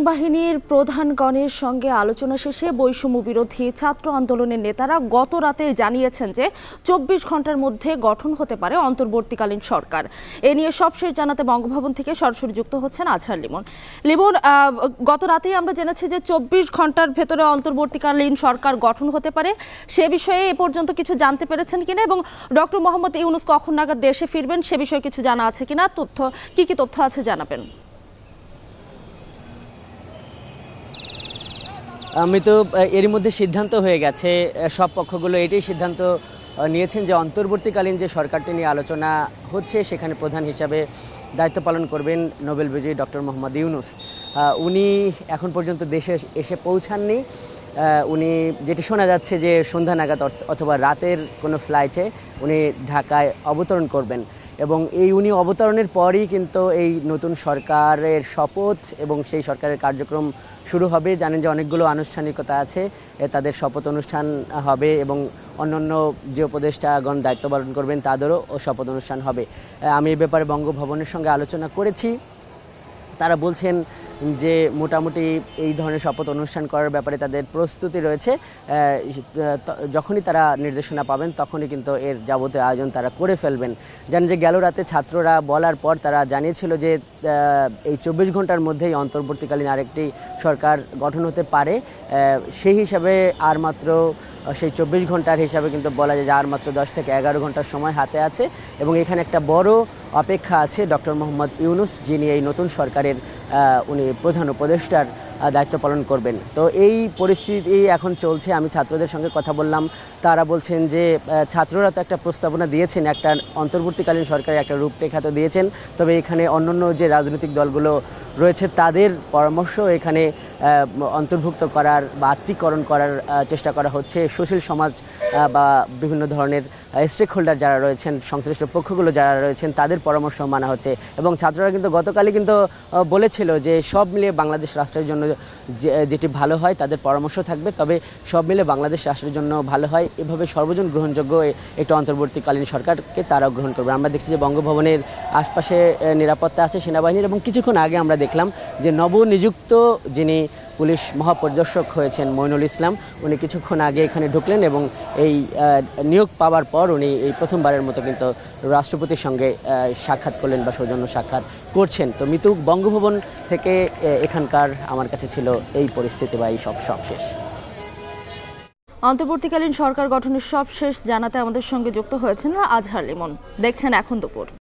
বাহিনীর প্রধানগণের সঙ্গে আলোচনা শেষে বৈষম্য বিরোধী ছাত্র আন্দোলনের নেতারা গত রাতে জানিয়েছেন যে ২৪ ঘন্টার মধ্যে গঠন হতে পারে অন্তর্বর্তীকালীন সরকার। এ নিয়ে সবশেষ জানাতে বঙ্গভবন থেকে সরাসরি যুক্ত হচ্ছেন আজহার লিমন। লিমন, গত রাতেই আমরা জেনেছি যে ২৪ ঘন্টার ভেতরে অন্তর্বর্তীকালীন সরকার গঠন হতে পারে। সে বিষয়ে এ পর্যন্ত কিছু জানতে পেরেছেন কিনা এবং ডক্টর মোহাম্মদ ইউনূস কখন নাগাদ দেশে ফিরবেন সে বিষয়ে কিছু জানা আছে কিনা, কি তথ্য আছে জানাবেন। আমি তো এরই মধ্যে সিদ্ধান্ত হয়ে গেছে, সব পক্ষগুলো এটাই সিদ্ধান্ত নিয়েছেন যে অন্তর্বর্তীকালীন যে সরকারটি নিয়ে আলোচনা হচ্ছে সেখানে প্রধান হিসাবে দায়িত্ব পালন করবেন নোবেল বিজয়ী ডক্টর মোহাম্মদ ইউনূস। উনি এখন পর্যন্ত দেশে এসে পৌঁছাননি। উনি যেটি শোনা যাচ্ছে যে সন্ধ্যা নাগাদ অথবা রাতের কোনো ফ্লাইটে উনি ঢাকায় অবতরণ করবেন এবং উনি অবতরণের পরই কিন্তু এই নতুন সরকারের শপথ এবং সেই সরকারের কার্যক্রম শুরু হবে। জানেন যে অনেকগুলো আনুষ্ঠানিকতা আছে, তাদের শপথ অনুষ্ঠান হবে এবং অন্যান্য যে উপদেষ্টাগণ দায়িত্ব পালন করবেন তাদেরও শপথ অনুষ্ঠান হবে। আমি এ ব্যাপারে বঙ্গভবনের সঙ্গে আলোচনা করেছি। তারা বলছেন যে মোটামুটি এই ধরনের শপথ অনুষ্ঠান করার ব্যাপারে তাদের প্রস্তুতি রয়েছে। যখনই তারা নির্দেশনা পাবেন তখনই কিন্তু এর যাবতীয় আয়োজন তারা করে ফেলবেন। জানেন যে গেল রাতে ছাত্ররা বলার পর তারা জানিয়েছিল যে এই ২৪ ঘন্টার মধ্যেই অন্তর্বর্তীকালীন আরেকটি সরকার গঠন হতে পারে। সেই হিসাবে আর মাত্র সেই ২৪ ঘন্টার হিসাবে কিন্তু বলা যায় যে আর মাত্র ১০ থেকে ১১ ঘন্টার সময় হাতে আছে এবং এখানে একটা বড় অপেক্ষা আছে ডক্টর মোহাম্মদ ইউনূস, যিনি এই নতুন সরকারের উনি প্রধান উপদেষ্টার দায়িত্ব পালন করবেন। তো এই পরিস্থিতি এখন চলছে। আমি ছাত্রদের সঙ্গে কথা বললাম, তারা বলছেন যে ছাত্ররা তো একটা প্রস্তাবনা দিয়েছেন, একটা অন্তর্বর্তীকালীন সরকারের একটা রূপরেখা তো দিয়েছেন, তবে এখানে অন্যান্য যে রাজনৈতিক দলগুলো রয়েছে তাদের পরামর্শ এখানে অন্তর্ভুক্ত করার বা আত্মীকরণ করার চেষ্টা করা হচ্ছে। সুশীল সমাজ বা বিভিন্ন ধরনের স্টেক হোল্ডার যারা রয়েছেন, সংশ্লিষ্ট পক্ষগুলো যারা রয়েছেন তাদের পরামর্শ মানা হচ্ছে এবং ছাত্ররা কিন্তু গতকালই কিন্তু বলেছিল যে সব মিলিয়ে বাংলাদেশ রাষ্ট্রের জন্য যেটি ভালো হয় তাদের পরামর্শ থাকবে, তবে সব মিলে বাংলাদেশ রাষ্ট্রের জন্য ভালো হয় এভাবে সর্বজন গ্রহণযোগ্য একটি অন্তর্বর্তীকালীন সরকারকে তারাও গ্রহণ করবে। আমরা দেখছি যে বঙ্গভবনের আশপাশে নিরাপত্তা আছে সেনাবাহিনীর এবং কিছুক্ষণ আগে আমরা দেখলাম যে নবনিযুক্ত যিনি পুলিশ মহাপরিদর্শক হয়েছেন মইনুল ইসলাম, উনি কিছুক্ষণ আগে এখানে ঢুকলেন এবং এই নিয়োগ পাওয়ার পর উনি এই প্রথমবারের মতো কিন্তু রাষ্ট্রপতির সঙ্গে সাক্ষাৎ করলেন বা সৌজন্য সাক্ষাৎ করছেন। তো মিতু, বঙ্গভবন থেকে এখানকার আমার কাছে ছিল এই পরিস্থিতি বা এই সবশেষ। অন্তর্বর্তীকালীন সরকার গঠনের সবশেষ জানাতে আমাদের সঙ্গে যুক্ত হয়েছেন আজহার লিমন। দেখছেন এখন দুপুর।